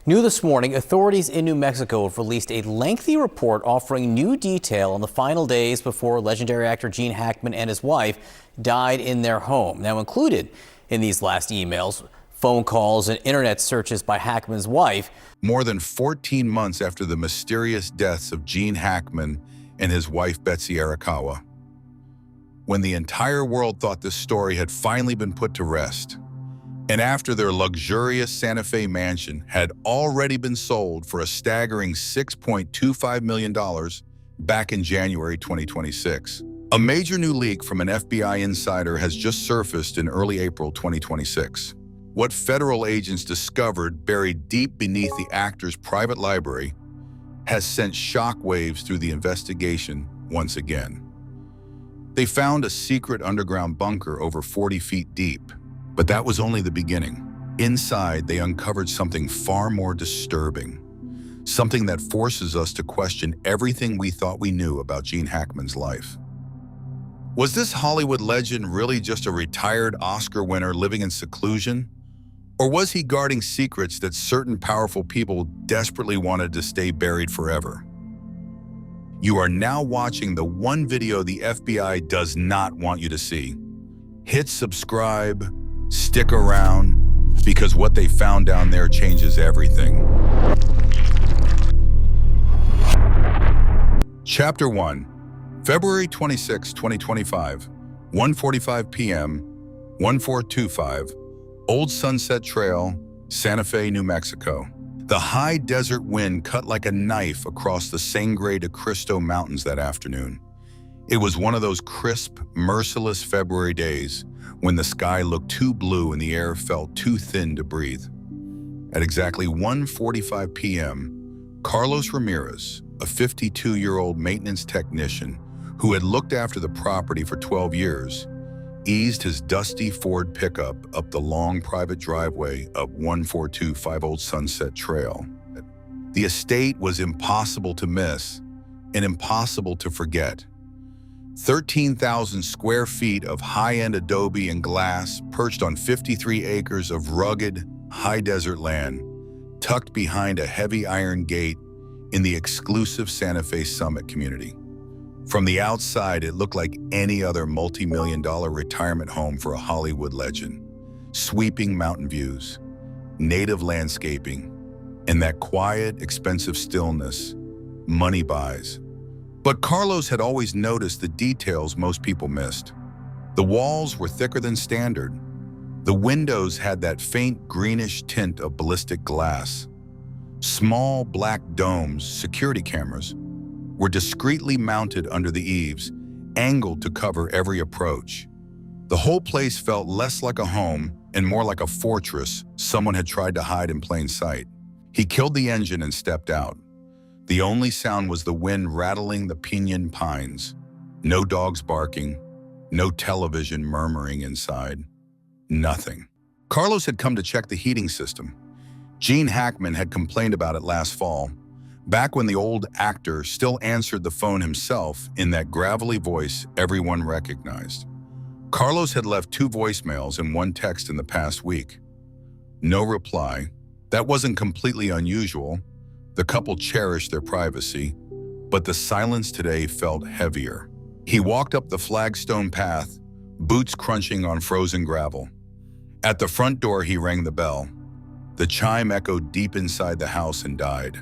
New this morning, authorities in New Mexico have released a lengthy report offering new detail on the final days before legendary actor Gene Hackman and his wife died in their home. Now, included in these last emails, phone calls and internet searches by Hackman's wife. More than 14 months after the mysterious deaths of Gene Hackman and his wife Betsy Arakawa, when the entire world thought this story had finally been put to rest, and after their luxurious Santa Fe mansion had already been sold for a staggering $6.25 million back in January 2026. A major new leak from an FBI insider has just surfaced in early April 2026. What federal agents discovered buried deep beneath the actor's private library has sent shockwaves through the investigation once again. They found a secret underground bunker over 40 feet deep. But that was only the beginning. Inside, they uncovered something far more disturbing, something that forces us to question everything we thought we knew about Gene Hackman's life. Was this Hollywood legend really just a retired Oscar winner living in seclusion? Or was he guarding secrets that certain powerful people desperately wanted to stay buried forever? You are now watching the one video the FBI does not want you to see. Hit subscribe. Stick around, because what they found down there changes everything. Chapter 1, February 26, 2025, 1:45 p.m., 1425, Old Sunset Trail, Santa Fe, New Mexico. The high desert wind cut like a knife across the Sangre de Cristo Mountains that afternoon. It was one of those crisp, merciless February days when the sky looked too blue and the air felt too thin to breathe. At exactly 1:45 p.m., Carlos Ramirez, a 52-year-old maintenance technician who had looked after the property for 12 years, eased his dusty Ford pickup up the long private driveway of 1425 Old Sunset Trail. The estate was impossible to miss and impossible to forget. 13,000 square feet of high-end adobe and glass perched on 53 acres of rugged, high desert land, tucked behind a heavy iron gate in the exclusive Santa Fe Summit community. From the outside, it looked like any other multi-million-dollar retirement home for a Hollywood legend. Sweeping mountain views, native landscaping, and that quiet, expensive stillness money buys. But Carlos had always noticed the details most people missed. The walls were thicker than standard. The windows had that faint greenish tint of ballistic glass. Small black domes, security cameras, were discreetly mounted under the eaves, angled to cover every approach. The whole place felt less like a home and more like a fortress someone had tried to hide in plain sight. He killed the engine and stepped out. The only sound was the wind rattling the pinyon pines. No dogs barking, no television murmuring inside. Nothing. Carlos had come to check the heating system. Gene Hackman had complained about it last fall, back when the old actor still answered the phone himself in that gravelly voice everyone recognized. Carlos had left 2 voicemails and 1 text in the past week. No reply. That wasn't completely unusual. The couple cherished their privacy, but the silence today felt heavier. He walked up the flagstone path, boots crunching on frozen gravel. At the front door, he rang the bell. The chime echoed deep inside the house and died.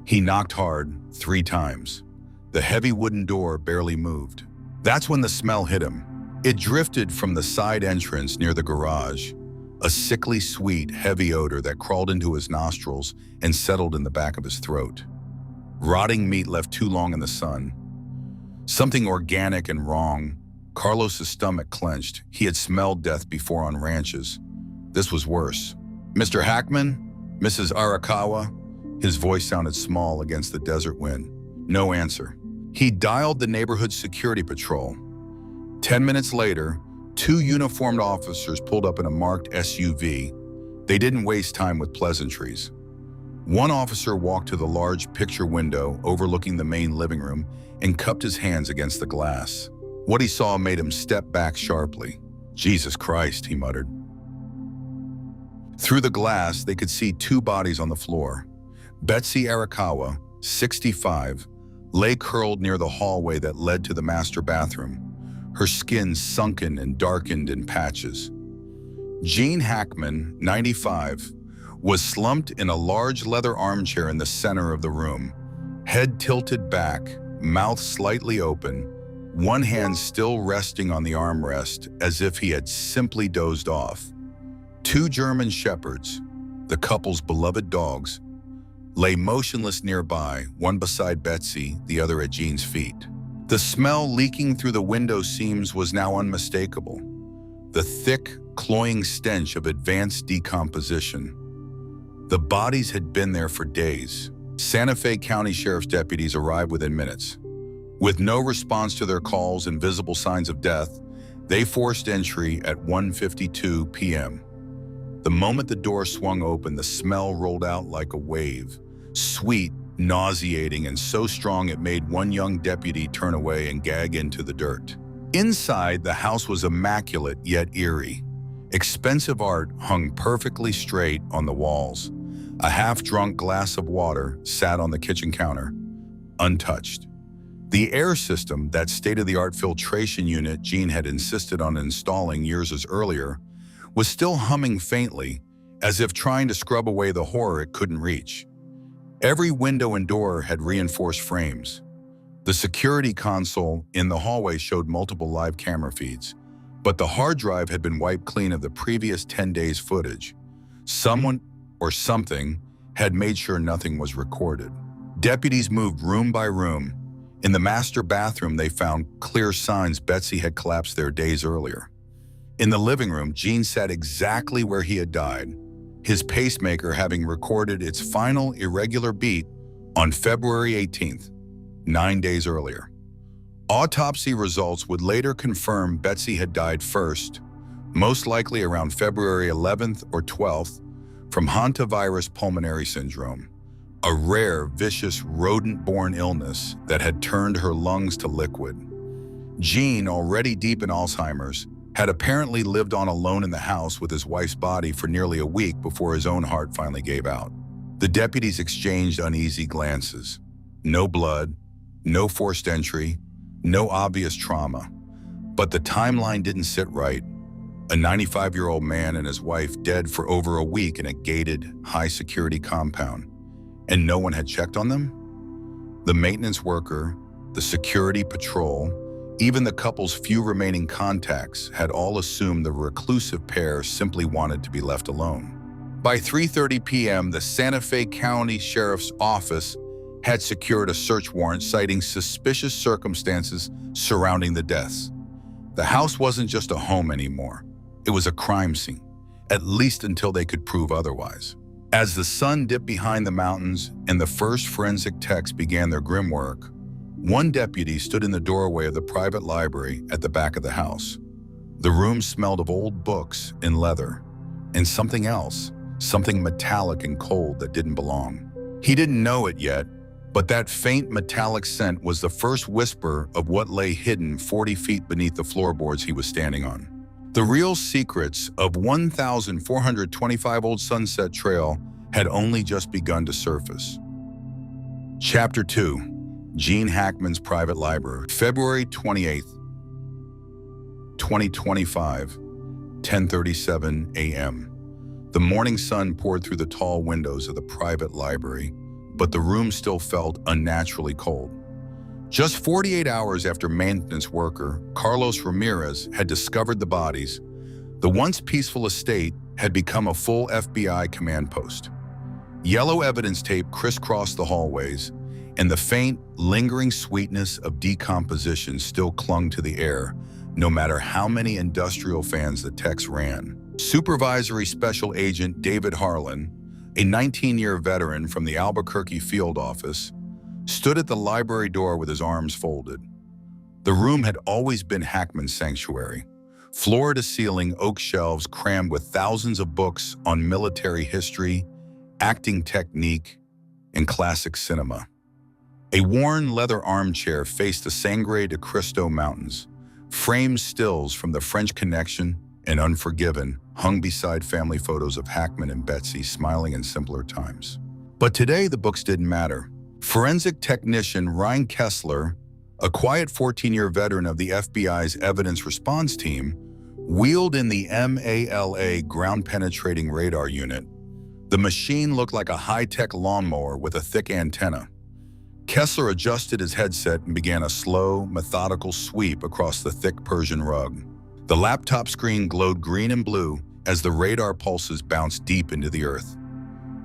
He knocked hard 3 times. The heavy wooden door barely moved. That's when the smell hit him. It drifted from the side entrance near the garage, a sickly sweet, heavy odor that crawled into his nostrils and settled in the back of his throat. Rotting meat left too long in the sun. Something organic and wrong. Carlos's stomach clenched. He had smelled death before on ranches. This was worse. "Mr. Hackman? Mrs. Arakawa?" His voice sounded small against the desert wind. No answer. He dialed the neighborhood security patrol. 10 minutes later, 2 uniformed officers pulled up in a marked SUV. They didn't waste time with pleasantries. One officer walked to the large picture window overlooking the main living room and cupped his hands against the glass. What he saw made him step back sharply. "Jesus Christ," he muttered. Through the glass, they could see two bodies on the floor. Betsy Arakawa, 65, lay curled near the hallway that led to the master bathroom, her skin sunken and darkened in patches. Gene Hackman, 95, was slumped in a large leather armchair in the center of the room, head tilted back, mouth slightly open, one hand still resting on the armrest as if he had simply dozed off. Two German shepherds, the couple's beloved dogs, lay motionless nearby, one beside Betsy, the other at Gene's feet. The smell leaking through the window seams was now unmistakable. The thick, cloying stench of advanced decomposition. The bodies had been there for days. Santa Fe County Sheriff's deputies arrived within minutes. With no response to their calls and visible signs of death, they forced entry at 1:52 p.m. The moment the door swung open, the smell rolled out like a wave. Sweet, nauseating, and so strong it made one young deputy turn away and gag into the dirt. Inside, the house was immaculate yet eerie. Expensive art hung perfectly straight on the walls. A half-drunk glass of water sat on the kitchen counter, untouched. The air system, that state-of-the-art filtration unit Gene had insisted on installing years earlier, was still humming faintly, as if trying to scrub away the horror it couldn't reach. Every window and door had reinforced frames. The security console in the hallway showed multiple live camera feeds, but the hard drive had been wiped clean of the previous 10 days' footage. Someone or something had made sure nothing was recorded. Deputies moved room by room. In the master bathroom, they found clear signs Betsy had collapsed there days earlier. In the living room, Gene sat exactly where he had died, his pacemaker having recorded its final irregular beat on February 18th, 9 days earlier. Autopsy results would later confirm Betsy had died first, most likely around February 11th or 12th, from hantavirus pulmonary syndrome, a rare, vicious, rodent-borne illness that had turned her lungs to liquid. Gene, already deep in Alzheimer's, had apparently lived on alone in the house with his wife's body for nearly a week before his own heart finally gave out. The deputies exchanged uneasy glances. No blood, no forced entry, no obvious trauma. But the timeline didn't sit right. A 95-year-old man and his wife dead for over a week in a gated, high-security compound. And no one had checked on them? The maintenance worker, the security patrol, even the couple's few remaining contacts had all assumed the reclusive pair simply wanted to be left alone. By 3:30 p.m., the Santa Fe County Sheriff's Office had secured a search warrant citing suspicious circumstances surrounding the deaths. The house wasn't just a home anymore. It was a crime scene, at least until they could prove otherwise. As the sun dipped behind the mountains and the first forensic techs began their grim work, one deputy stood in the doorway of the private library at the back of the house. The room smelled of old books and leather, and something else, something metallic and cold that didn't belong. He didn't know it yet, but that faint metallic scent was the first whisper of what lay hidden 40 feet beneath the floorboards he was standing on. The real secrets of 1,425 Old Sunset Trail had only just begun to surface. Chapter 2, Gene Hackman's Private Library, February 28th, 2025, 10:37 a.m. The morning sun poured through the tall windows of the private library, but the room still felt unnaturally cold. Just 48 hours after maintenance worker Carlos Ramirez had discovered the bodies, the once peaceful estate had become a full FBI command post. Yellow evidence tape crisscrossed the hallways, and the faint, lingering sweetness of decomposition still clung to the air, no matter how many industrial fans the techs ran. Supervisory Special Agent David Harlan, a 19-year veteran from the Albuquerque field office, stood at the library door with his arms folded. The room had always been Hackman's sanctuary. Floor-to-ceiling oak shelves crammed with thousands of books on military history, acting technique, and classic cinema. A worn leather armchair faced the Sangre de Cristo Mountains, framed stills from the French Connection and Unforgiven hung beside family photos of Hackman and Betsy smiling in simpler times. But today, the books didn't matter. Forensic technician Ryan Kessler, a quiet 14-year veteran of the FBI's evidence response team, wheeled in the MALA ground-penetrating radar unit. The machine looked like a high-tech lawnmower with a thick antenna. Kessler adjusted his headset and began a slow, methodical sweep across the thick Persian rug. The laptop screen glowed green and blue as the radar pulses bounced deep into the earth.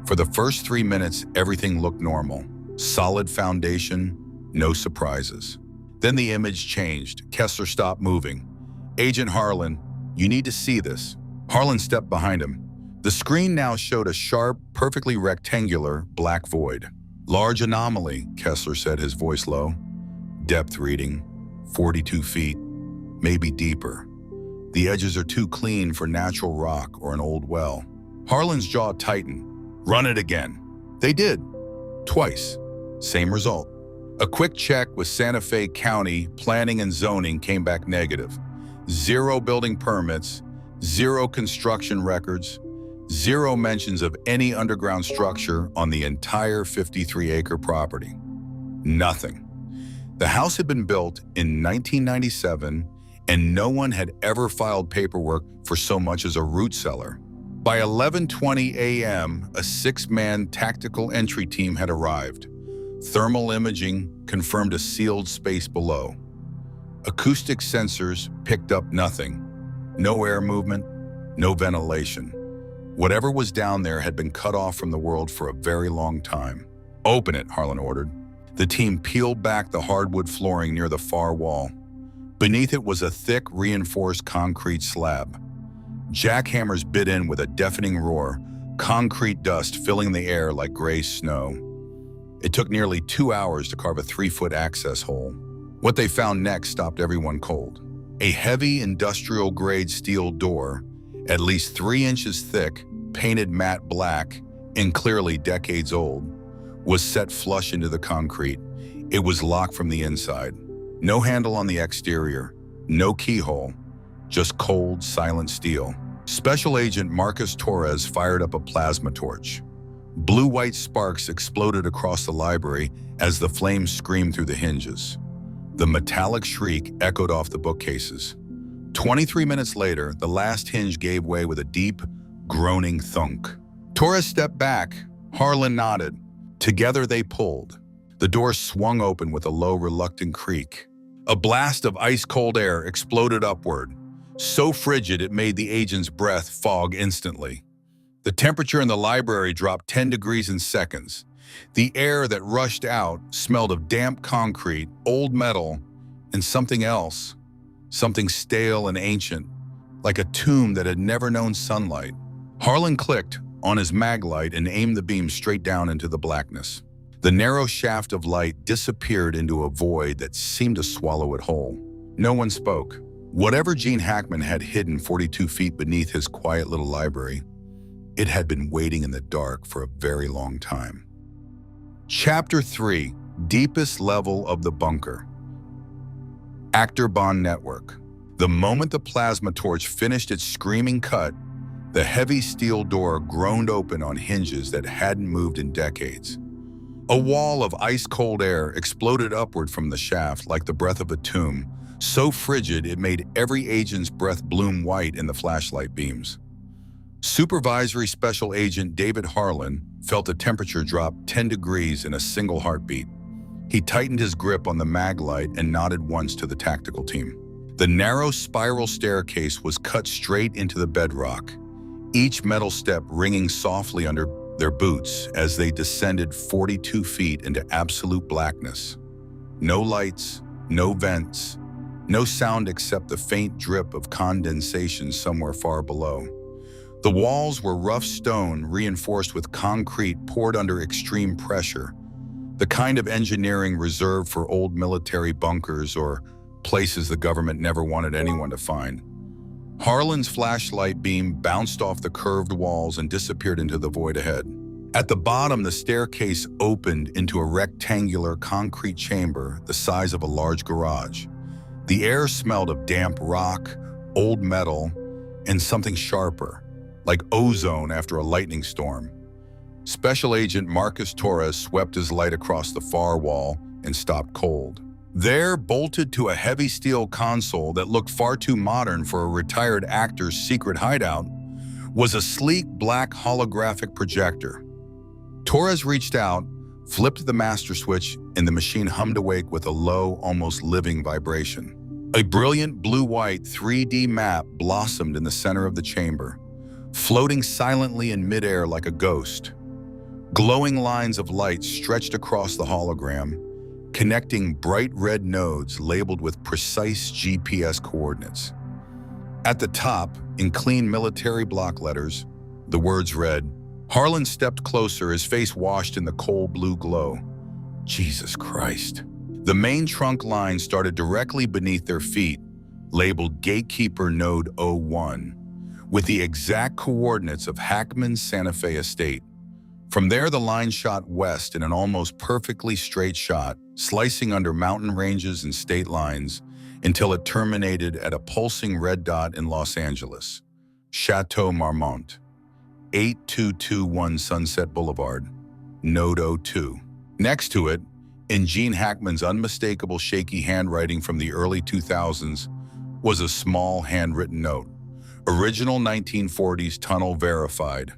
For the first 3 minutes, everything looked normal. Solid foundation, no surprises. Then the image changed. Kessler stopped moving. "Agent Harlan, you need to see this." Harlan stepped behind him. The screen now showed a sharp, perfectly rectangular black void. "Large anomaly," Kessler said, his voice low. "Depth reading, 42 feet, maybe deeper. The edges are too clean for natural rock or an old well." Harlan's jaw tightened. "Run it again." They did. Twice. Same result. A quick check with Santa Fe County Planning and Zoning came back negative. 0 building permits, 0 construction records, 0 mentions of any underground structure on the entire 53-acre property. Nothing. The house had been built in 1997, and no one had ever filed paperwork for so much as a root cellar. By 11:20 a.m., a 6-man tactical entry team had arrived. Thermal imaging confirmed a sealed space below. Acoustic sensors picked up nothing. No air movement, no ventilation. Whatever was down there had been cut off from the world for a very long time. "Open it," Harlan ordered. The team peeled back the hardwood flooring near the far wall. Beneath it was a thick, reinforced concrete slab. Jackhammers bit in with a deafening roar, concrete dust filling the air like gray snow. It took nearly 2 hours to carve a 3-foot access hole. What they found next stopped everyone cold. A heavy industrial-grade steel door, at least 3 inches thick, painted matte black, and clearly decades old, was set flush into the concrete. It was locked from the inside. No handle on the exterior, no keyhole, just cold, silent steel. Special Agent Marcus Torres fired up a plasma torch. Blue-white sparks exploded across the library as the flames screamed through the hinges. The metallic shriek echoed off the bookcases. 23 minutes later, the last hinge gave way with a deep, groaning thunk. Torres stepped back. Harlan nodded. Together they pulled. The door swung open with a low, reluctant creak. A blast of ice-cold air exploded upward, so frigid it made the agent's breath fog instantly. The temperature in the library dropped 10 degrees in seconds. The air that rushed out smelled of damp concrete, old metal, and something else. Something stale and ancient, like a tomb that had never known sunlight. Harlan clicked on his mag light and aimed the beam straight down into the blackness. The narrow shaft of light disappeared into a void that seemed to swallow it whole. No one spoke. Whatever Gene Hackman had hidden 42 feet beneath his quiet little library, it had been waiting in the dark for a very long time. Chapter 3, Deepest Level of the Bunker. Actor-Bahn Network. The moment the plasma torch finished its screaming cut, the heavy steel door groaned open on hinges that hadn't moved in decades. A wall of ice-cold air exploded upward from the shaft like the breath of a tomb, so frigid it made every agent's breath bloom white in the flashlight beams. Supervisory Special Agent David Harlan felt the temperature drop 10 degrees in a single heartbeat. He tightened his grip on the mag light and nodded once to the tactical team. The narrow spiral staircase was cut straight into the bedrock, each metal step ringing softly under their boots as they descended 42 feet into absolute blackness. No lights, no vents, no sound except the faint drip of condensation somewhere far below. The walls were rough stone reinforced with concrete poured under extreme pressure, the kind of engineering reserved for old military bunkers or places the government never wanted anyone to find. Harlan's flashlight beam bounced off the curved walls and disappeared into the void ahead. At the bottom, the staircase opened into a rectangular concrete chamber the size of a large garage. The air smelled of damp rock, old metal, and something sharper, like ozone after a lightning storm. Special Agent Marcus Torres swept his light across the far wall and stopped cold. There, bolted to a heavy steel console that looked far too modern for a retired actor's secret hideout, was a sleek black holographic projector. Torres reached out, flipped the master switch, and the machine hummed awake with a low, almost living vibration. A brilliant blue-white 3D map blossomed in the center of the chamber, floating silently in midair like a ghost. Glowing lines of light stretched across the hologram, connecting bright red nodes labeled with precise GPS coordinates. At the top, in clean military block letters, the words read, Harlan stepped closer, his face washed in the cold blue glow. Jesus Christ. The main trunk line started directly beneath their feet, labeled Gatekeeper Node 01, with the exact coordinates of Hackman's Santa Fe estate. From there, the line shot west in an almost perfectly straight shot, slicing under mountain ranges and state lines until it terminated at a pulsing red dot in Los Angeles, Chateau Marmont, 8221 Sunset Boulevard, Node 02. Next to it, in Gene Hackman's unmistakable shaky handwriting from the early 2000s, was a small handwritten note. Original 1940s tunnel verified.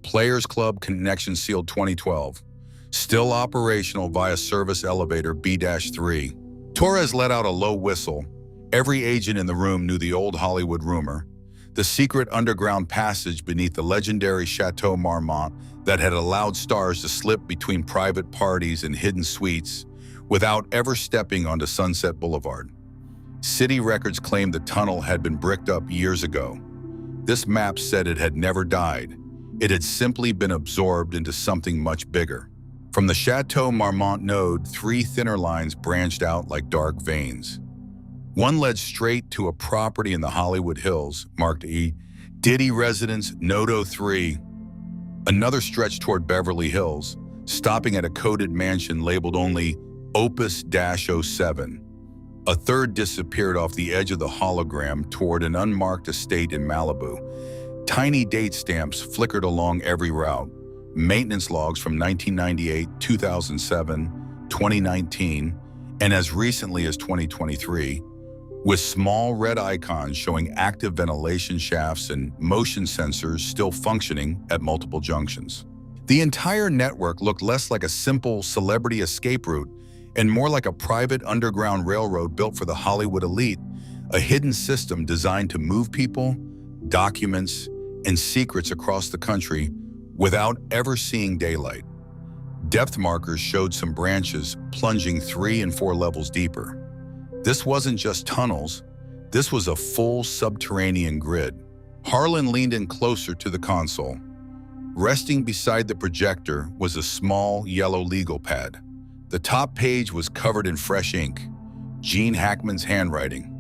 Players Club connection sealed 2012. Still operational via service elevator B-3. Torres let out a low whistle. Every agent in the room knew the old Hollywood rumor, the secret underground passage beneath the legendary Chateau Marmont that had allowed stars to slip between private parties and hidden suites without ever stepping onto Sunset Boulevard. City records claimed the tunnel had been bricked up years ago. This map said it had never died. It had simply been absorbed into something much bigger. From the Chateau Marmont node, 3 thinner lines branched out like dark veins. One led straight to a property in the Hollywood Hills, marked E. Diddy Residence Node 03. Another stretched toward Beverly Hills, stopping at a coded mansion labeled only Opus-07. A third disappeared off the edge of the hologram toward an unmarked estate in Malibu. Tiny date stamps flickered along every route. Maintenance logs from 1998, 2007, 2019, and as recently as 2023, with small red icons showing active ventilation shafts and motion sensors still functioning at multiple junctions. The entire network looked less like a simple celebrity escape route and more like a private underground railroad built for the Hollywood elite, a hidden system designed to move people, documents, and secrets across the country without ever seeing daylight. Depth markers showed some branches plunging 3 and 4 levels deeper. This wasn't just tunnels, this was a full subterranean grid. Harlan leaned in closer to the console. Resting beside the projector was a small yellow legal pad. The top page was covered in fresh ink, Gene Hackman's handwriting,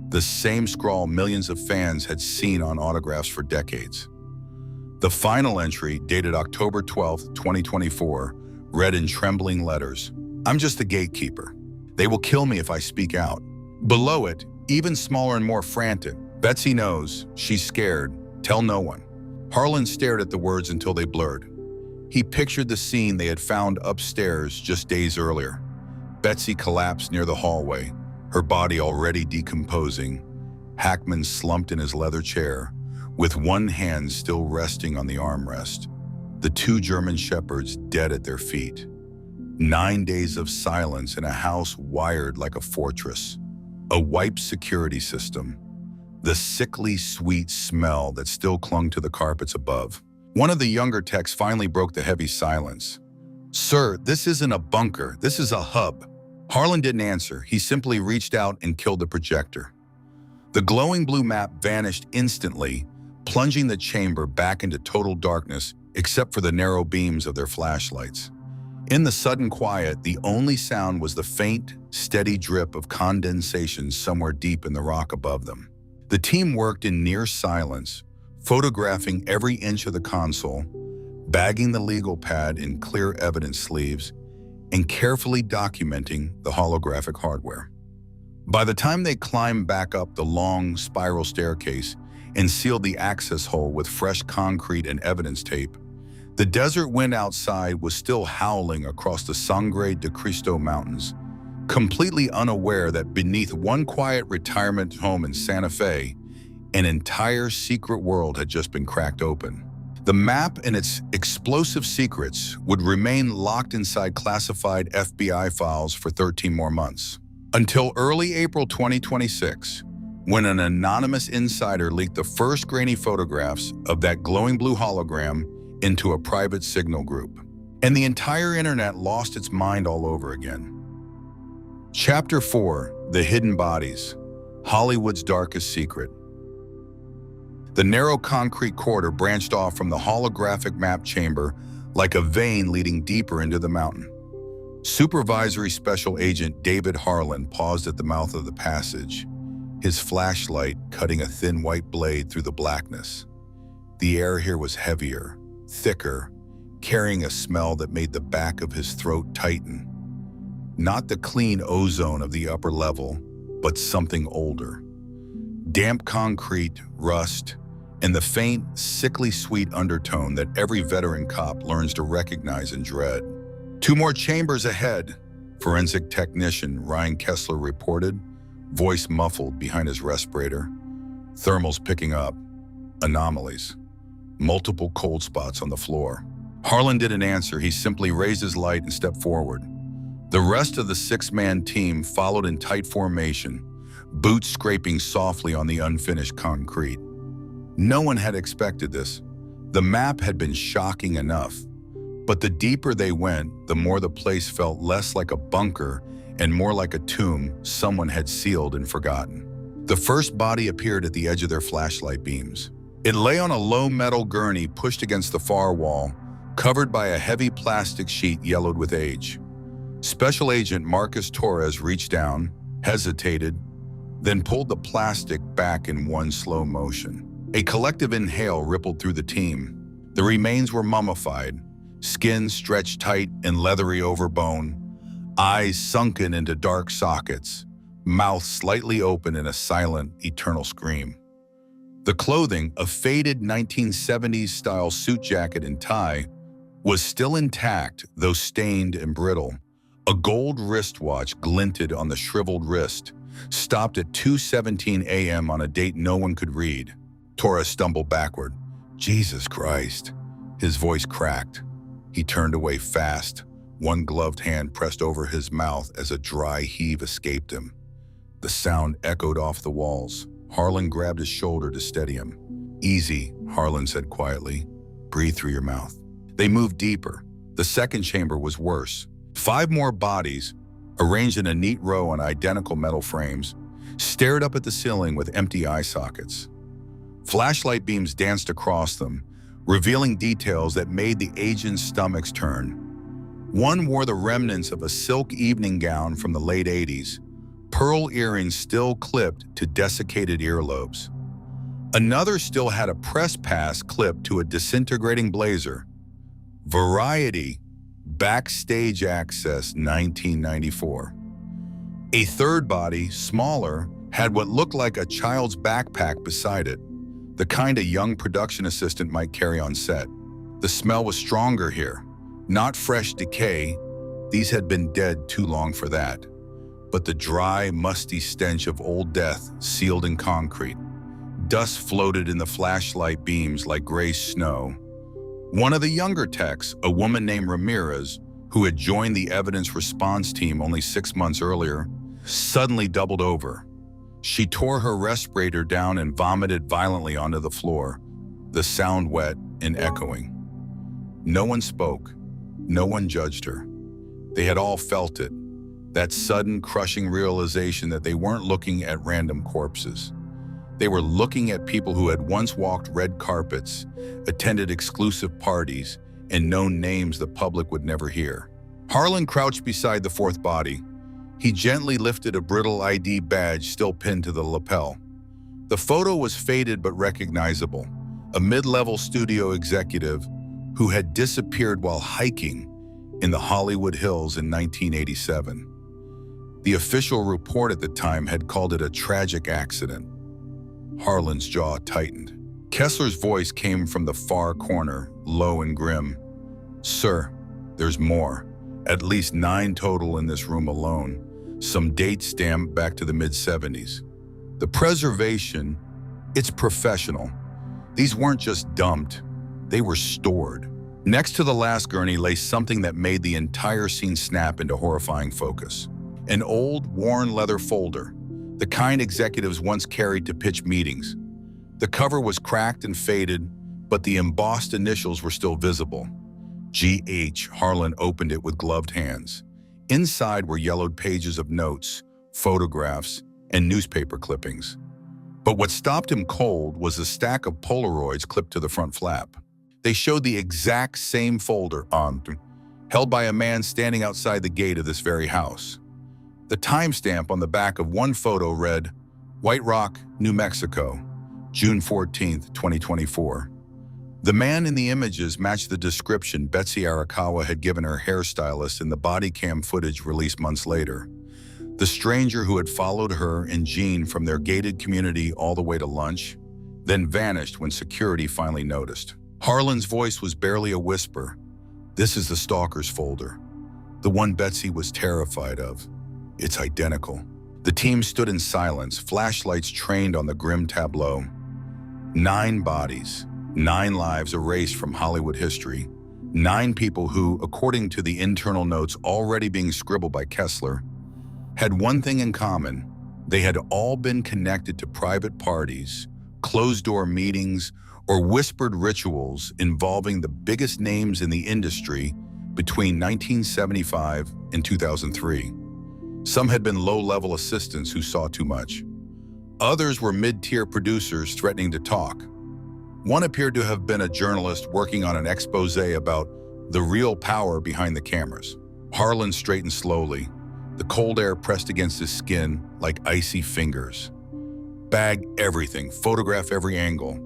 the same scrawl millions of fans had seen on autographs for decades. The final entry, dated October 12, 2024, read in trembling letters, "I'm just a gatekeeper. They will kill me if I speak out." Below it, even smaller and more frantic, "Betsy knows. She's scared. Tell no one." Harlan stared at the words until they blurred. He pictured the scene they had found upstairs just days earlier. Betsy collapsed near the hallway, her body already decomposing. Hackman slumped in his leather chair, with one hand still resting on the armrest. The 2 German shepherds dead at their feet. 9 days of silence in a house wired like a fortress. A wiped security system. The sickly sweet smell that still clung to the carpets above. One of the younger techs finally broke the heavy silence. "Sir, this isn't a bunker, this is a hub." Harlan didn't answer. He simply reached out and killed the projector. The glowing blue map vanished instantly, plunging the chamber back into total darkness except for the narrow beams of their flashlights. In the sudden quiet, the only sound was the faint, steady drip of condensation somewhere deep in the rock above them. The team worked in near silence, photographing every inch of the console, bagging the legal pad in clear evidence sleeves, and carefully documenting the holographic hardware. By the time they climbed back up the long spiral staircase, and sealed the access hole with fresh concrete and evidence tape. The desert wind outside was still howling across the Sangre de Cristo Mountains, completely unaware that beneath one quiet retirement home in Santa Fe, an entire secret world had just been cracked open. The map and its explosive secrets would remain locked inside classified FBI files for 13 more months, until early April 2026, when an anonymous insider leaked the first grainy photographs of that glowing blue hologram into a private signal group. And the entire internet lost its mind all over again. Chapter 4: The Hidden Bodies, Hollywood's Darkest Secret. The narrow concrete corridor branched off from the holographic map chamber like a vein leading deeper into the mountain. Supervisory Special Agent David Harlan paused at the mouth of the passage, his flashlight cutting a thin white blade through the blackness. The air here was heavier, thicker, carrying a smell that made the back of his throat tighten. Not the clean ozone of the upper level, but something older. Damp concrete, rust, and the faint, sickly sweet undertone that every veteran cop learns to recognize and dread. 2 more chambers ahead, forensic technician Ryan Kessler reported, voice muffled behind his respirator. Thermals picking up. Anomalies. Multiple cold spots on the floor. Harlan didn't answer. He simply raised his light and stepped forward. The rest of the 6-man team followed in tight formation, boots scraping softly on the unfinished concrete. No one had expected this. The map had been shocking enough, but the deeper they went, the more the place felt less like a bunker and more like a tomb someone had sealed and forgotten. The first body appeared at the edge of their flashlight beams. It lay on a low metal gurney pushed against the far wall, covered by a heavy plastic sheet yellowed with age. Special Agent Marcus Torres reached down, hesitated, then pulled the plastic back in one slow motion. A collective inhale rippled through the team. The remains were mummified, skin stretched tight and leathery over bone, eyes sunken into dark sockets, mouth slightly open in a silent, eternal scream. The clothing, a faded 1970s-style suit jacket and tie, was still intact, though stained and brittle. A gold wristwatch glinted on the shriveled wrist, stopped at 2:17 a.m. on a date no one could read. Torres stumbled backward. Jesus Christ. His voice cracked. He turned away fast, one gloved hand pressed over his mouth as a dry heave escaped him. The sound echoed off the walls. Harlan grabbed his shoulder to steady him. Easy, Harlan said quietly. Breathe through your mouth. They moved deeper. The second chamber was worse. 5 more bodies, arranged in a neat row on identical metal frames, stared up at the ceiling with empty eye sockets. Flashlight beams danced across them, revealing details that made the agents' stomachs turn. One wore the remnants of a silk evening gown from the late 80s, pearl earrings still clipped to desiccated earlobes. Another still had a press pass clipped to a disintegrating blazer. Variety, backstage access 1994. A third body, smaller, had what looked like a child's backpack beside it, the kind a young production assistant might carry on set. The smell was stronger here, not fresh decay. These had been dead too long for that, but the dry, musty stench of old death sealed in concrete. Dust floated in the flashlight beams like gray snow. One of the younger techs, a woman named Ramirez, who had joined the evidence response team only 6 months earlier, suddenly doubled over. She tore her respirator down and vomited violently onto the floor, the sound wet and echoing. No one spoke. No one judged her. They had all felt it, that sudden, crushing realization that they weren't looking at random corpses. They were looking at people who had once walked red carpets, attended exclusive parties, and known names the public would never hear. Harlan crouched beside the fourth body. He gently lifted a brittle ID badge still pinned to the lapel. The photo was faded but recognizable, a mid-level studio executive who had disappeared while hiking in the Hollywood Hills in 1987. The official report at the time had called it a tragic accident. Harlan's jaw tightened. Kessler's voice came from the far corner, low and grim. "Sir, there's more. At least 9 total in this room alone. Some dates stamped back to the mid-70s. The preservation, it's professional. These weren't just dumped, they were stored." Next to the last gurney lay something that made the entire scene snap into horrifying focus. An old, worn leather folder, the kind executives once carried to pitch meetings. The cover was cracked and faded, but the embossed initials were still visible. G.H. Harlan opened it with gloved hands. Inside were yellowed pages of notes, photographs, and newspaper clippings. But what stopped him cold was a stack of Polaroids clipped to the front flap. They showed the exact same folder held by a man standing outside the gate of this very house. The timestamp on the back of one photo read, "White Rock, New Mexico, June 14th, 2024. The man in the images matched the description Betsy Arakawa had given her hairstylist in the body cam footage released months later. The stranger who had followed her and Gene from their gated community all the way to lunch, then vanished when security finally noticed. Harlan's voice was barely a whisper. "This is the stalker's folder. The one Betsy was terrified of. It's identical." The team stood in silence, flashlights trained on the grim tableau. 9 bodies, 9 lives erased from Hollywood history. 9 people who, according to the internal notes already being scribbled by Kessler, had one thing in common. They had all been connected to private parties, closed-door meetings, or whispered rituals involving the biggest names in the industry between 1975 and 2003. Some had been low-level assistants who saw too much. Others were mid-tier producers threatening to talk. One appeared to have been a journalist working on an expose about the real power behind the cameras. Harlan straightened slowly, the cold air pressed against his skin like icy fingers. "Bag everything, photograph every angle.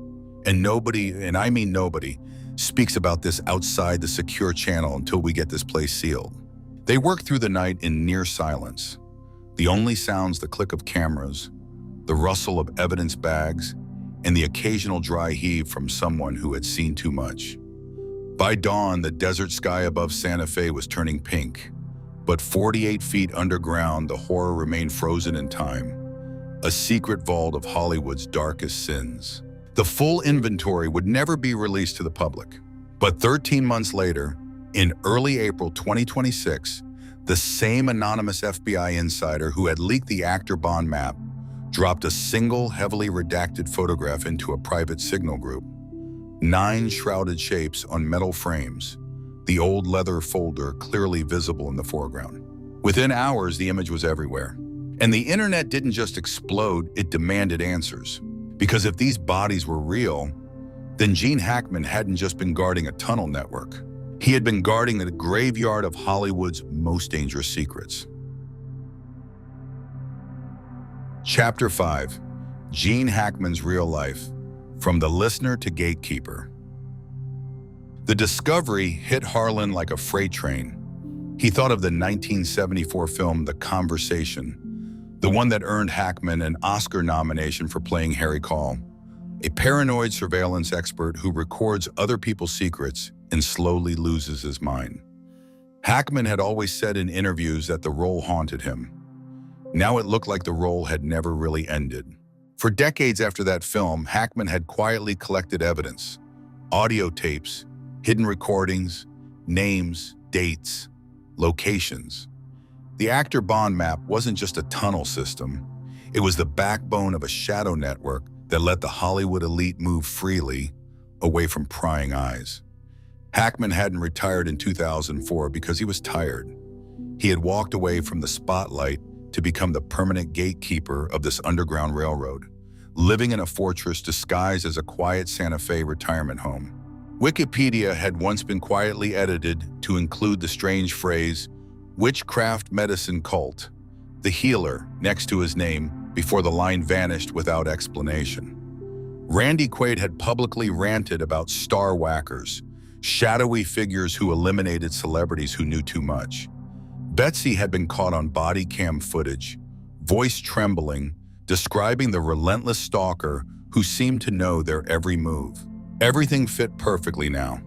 And nobody, and I mean nobody, speaks about this outside the secure channel until we get this place sealed." They worked through the night in near silence. The only sounds, the click of cameras, the rustle of evidence bags, and the occasional dry heave from someone who had seen too much. By dawn, the desert sky above Santa Fe was turning pink, but 48 feet underground, the horror remained frozen in time, a secret vault of Hollywood's darkest sins. The full inventory would never be released to the public. But 13 months later, in early April 2026, the same anonymous FBI insider who had leaked the Actor-Bahn map dropped a single, heavily redacted photograph into a private signal group. 9 shrouded shapes on metal frames, the old leather folder clearly visible in the foreground. Within hours, the image was everywhere. And the internet didn't just explode, it demanded answers. Because if these bodies were real, then Gene Hackman hadn't just been guarding a tunnel network. He had been guarding the graveyard of Hollywood's most dangerous secrets. Chapter 5, Gene Hackman's Real Life, From the Listener to Gatekeeper. The discovery hit Harlan like a freight train. He thought of the 1974 film The Conversation, the one that earned Hackman an Oscar nomination for playing Harry Call, a paranoid surveillance expert who records other people's secrets and slowly loses his mind. Hackman had always said in interviews that the role haunted him. Now it looked like the role had never really ended. For decades after that film, Hackman had quietly collected evidence, audio tapes, hidden recordings, names, dates, locations. The Actor-Bahn map wasn't just a tunnel system. It was the backbone of a shadow network that let the Hollywood elite move freely away from prying eyes. Hackman hadn't retired in 2004 because he was tired. He had walked away from the spotlight to become the permanent gatekeeper of this underground railroad, living in a fortress disguised as a quiet Santa Fe retirement home. Wikipedia had once been quietly edited to include the strange phrase, "witchcraft medicine cult," the healer next to his name before the line vanished without explanation. Randy Quaid had publicly ranted about star whackers, shadowy figures who eliminated celebrities who knew too much. Betsy had been caught on body cam footage, voice trembling, describing the relentless stalker who seemed to know their every move. Everything fit perfectly now.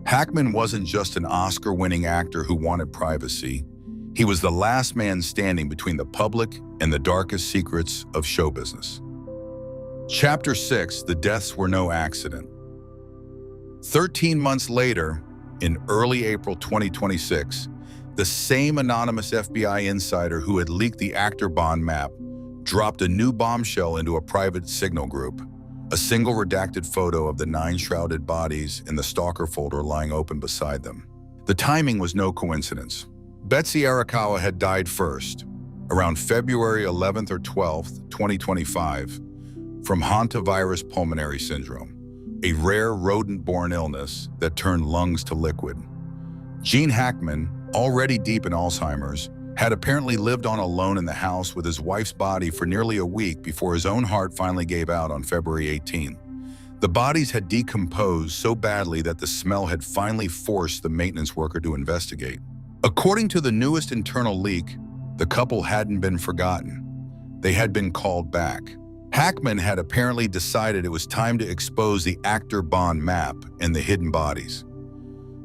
Hackman wasn't just an Oscar-winning actor who wanted privacy. He was the last man standing between the public and the darkest secrets of show business. Chapter 6, The Deaths Were No Accident. 13 months later, in early April 2026, the same anonymous FBI insider who had leaked the Actor-Bahn map dropped a new bombshell into a private signal group, a single redacted photo of the 9 shrouded bodies in the stalker folder lying open beside them. The timing was no coincidence. Betsy Arakawa had died first, around February 11th or 12th, 2025, from hantavirus pulmonary syndrome, a rare rodent-borne illness that turned lungs to liquid. Gene Hackman, already deep in Alzheimer's, had apparently lived on alone in the house with his wife's body for nearly a week before his own heart finally gave out on February 18. The bodies had decomposed so badly that the smell had finally forced the maintenance worker to investigate. According to the newest internal leak, the couple hadn't been forgotten. They had been called back. Hackman had apparently decided it was time to expose the Actor-Bahn map and the hidden bodies.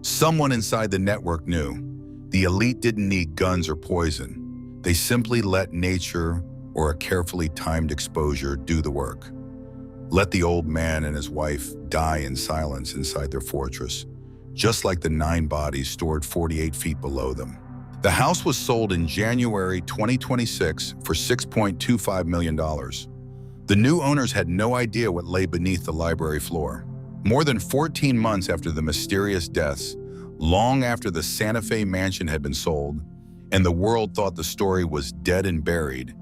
Someone inside the network knew. The elite didn't need guns or poison. They simply let nature or a carefully timed exposure do the work. Let the old man and his wife die in silence inside their fortress, just like the 9 bodies stored 48 feet below them. The house was sold in January 2026 for $6.25 million. The new owners had no idea what lay beneath the library floor. More than 14 months after the mysterious deaths, long after the Santa Fe mansion had been sold, and the world thought the story was dead and buried,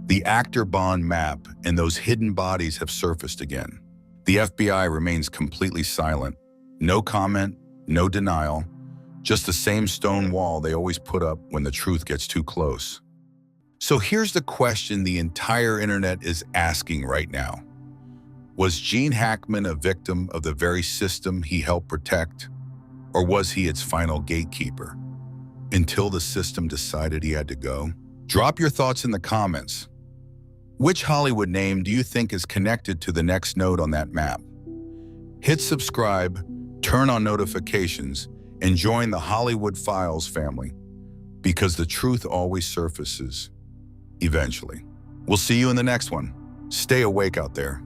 the Actor-Bahn map and those hidden bodies have surfaced again. The FBI remains completely silent. No comment, no denial, just the same stone wall they always put up when the truth gets too close. So here's the question the entire internet is asking right now. Was Gene Hackman a victim of the very system he helped protect? Or was he its final gatekeeper? Until the system decided he had to go? Drop your thoughts in the comments. Which Hollywood name do you think is connected to the next node on that map? Hit subscribe, turn on notifications, and join the Hollywood Files family, because the truth always surfaces, eventually. We'll see you in the next one. Stay awake out there.